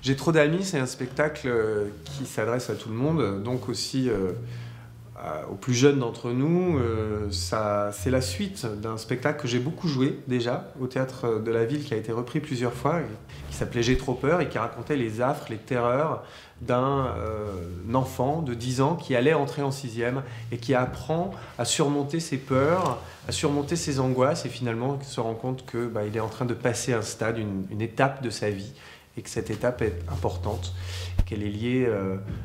J'ai trop d'amis, c'est un spectacle qui s'adresse à tout le monde, donc aussi aux plus jeunes d'entre nous. C'est la suite d'un spectacle que j'ai beaucoup joué déjà au Théâtre de la Ville, qui a été repris plusieurs fois, qui s'appelait J'ai trop peur et qui racontait les affres, les terreurs d'un enfant de 10 ans qui allait entrer en 6e et qui apprend à surmonter ses peurs, à surmonter ses angoisses et finalement se rend compte que il est en train de passer un stade, une étape de sa vie, et que cette étape est importante, qu'elle est liée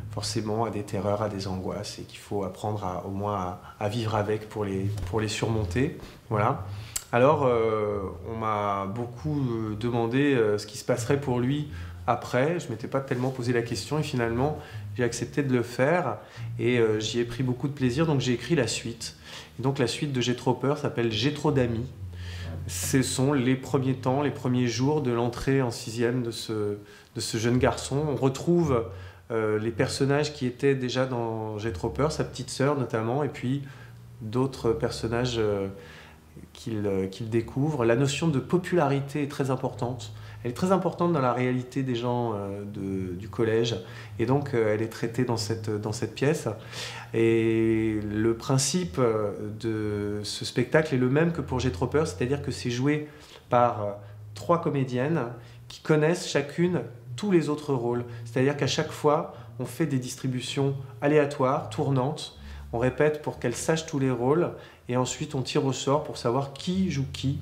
forcément à des terreurs, à des angoisses, et qu'il faut apprendre au moins à vivre avec pour les surmonter. Voilà. Alors, on m'a beaucoup demandé ce qui se passerait pour lui après. Je ne m'étais pas tellement posé la question, et finalement, j'ai accepté de le faire, et j'y ai pris beaucoup de plaisir, donc j'ai écrit la suite. Et donc la suite de J'ai trop peur s'appelle J'ai trop d'amis. Ce sont les premiers temps, les premiers jours de l'entrée en 6e de ce jeune garçon. On retrouve les personnages qui étaient déjà dans J'ai trop peur, sa petite sœur notamment, et puis d'autres personnages qu'il découvre. La notion de popularité est très importante. Elle est très importante dans la réalité des gens du collège, et donc elle est traitée dans cette pièce. Et le principe de ce spectacle est le même que pour J'ai trop peur, c'est-à-dire que c'est joué par 3 comédiennes qui connaissent chacune tous les autres rôles. C'est-à-dire qu'à chaque fois, on fait des distributions aléatoires, tournantes, on répète pour qu'elles sachent tous les rôles, et ensuite on tire au sort pour savoir qui joue qui,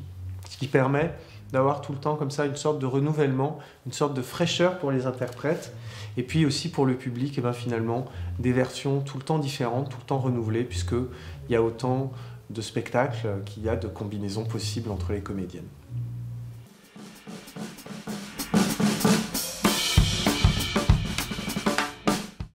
ce qui permet d'avoir tout le temps comme ça une sorte de renouvellement, une sorte de fraîcheur pour les interprètes, et puis aussi pour le public, et finalement des versions tout le temps différentes, tout le temps renouvelées, puisqu'il y a autant de spectacles qu'il y a de combinaisons possibles entre les comédiennes.